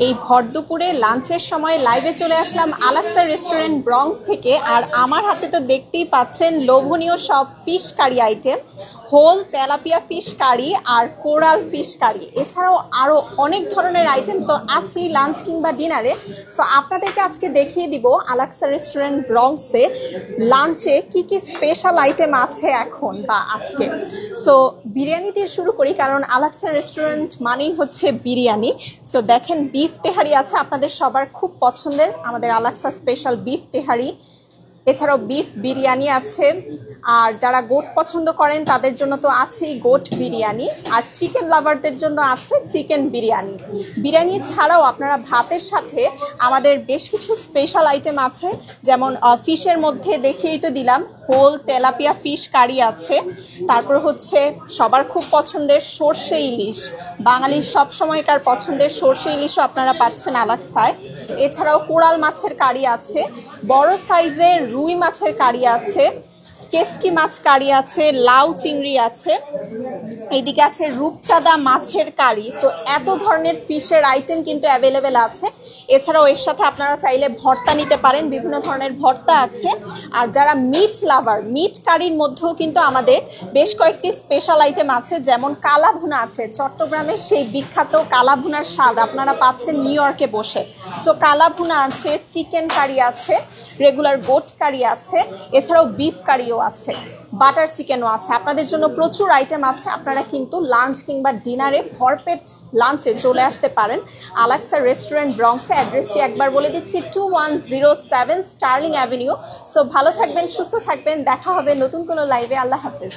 এই ভর দুপুরে লাঞ্চের সময় লাইভে চলে আসলাম আলাক্সা রেস্টুরেন্ট ব্রঙ্কস থেকে। আর আমার হাতে তো দেখতেই পাচ্ছেন লোভনীয় সব fish curry item, whole tilapia fish curry আর কোরাল ফিশ কারি, এছাড়াও আরও অনেক ধরনের আইটেম তো আছেই লাঞ্চ কিংবা ডিনারে। সো আপনাদেরকে আজকে দেখিয়ে দিব আলাক্সা রেস্টুরেন্ট ব্রঙ্কসে লাঞ্চে কি কি স্পেশাল আইটেম আছে এখন বা আজকে। সো বিরিয়ানি দিয়ে শুরু করি, কারণ আলাক্সা রেস্টুরেন্ট মানেই হচ্ছে বিরিয়ানি। সো দেখেন বিফ তেহারি আছে আপনাদের সবার খুব পছন্দের, আমাদের আলাক্সা স্পেশাল বিফ তেহারি। এছাড়াও বিফ বিরিয়ানি আছে, আর যারা গোট পছন্দ করেন তাদের জন্য তো আছেই গোট বিরিয়ানি, আর চিকেন লাভারদের জন্য আছে চিকেন বিরিয়ানি। বিরিয়ানি ছাড়াও আপনারা ভাতের সাথে আমাদের বেশ কিছু স্পেশাল আইটেম আছে, যেমন ফিশের মধ্যে দেখিয়েই তো দিলাম হোল তেলাপিয়া ফিশ কারি আছে, তারপর হচ্ছে সবার খুব পছন্দের সর্ষে ইলিশ, বাঙালির সব সময়কার পছন্দের সর্ষে ইলিশও আপনারা পাচ্ছেন আলাক্সায়। এছাড়াও কোরাল মাছের কারি আছে, বড় সাইজের রুই মাছের কারি আছে, কেসকি মাছ কারি আছে, লাউ চিংড়ি আছে, এইদিকে আছে রূপচাঁদা মাছের কারি। সো এত ধরনের ফিশের আইটেম কিন্তু অ্যাভেলেবেল আছে। এছাড়াও এর সাথে আপনারা চাইলে ভর্তা নিতে পারেন, বিভিন্ন ধরনের ভর্তা আছে। আর যারা মিট লাভার, মিট কারির মধ্যেও কিন্তু আমাদের বেশ কয়েকটি স্পেশাল আইটেম আছে, যেমন কালা ভুনা আছে, চট্টগ্রামের সেই বিখ্যাত কালা ভুনার স্বাদ আপনারা পাচ্ছেন নিউ ইয়র্কে বসে। সো কালা ভুনা আছে, চিকেন কারি আছে, রেগুলার গোট কারি আছে, এছাড়াও বিফ কারিও আছে, বাটার চিকেনও আছে। আপনাদের জন্য প্রচুর আইটেম আছে, আপনারা কিন্তু লাঞ্চ কিংবা ডিনারে ভরপেট লাঞ্চে চলে আসতে পারেন আলাক্সা রেস্টুরেন্ট ব্রঙ্কসে। অ্যাড্রেসটি একবার বলে দিচ্ছি, 2107 স্টার্লিং অ্যাভিনিউ। সো ভালো থাকবেন, সুস্থ থাকবেন, দেখা হবে নতুন কোনো লাইভে। আল্লাহ হাফেজ।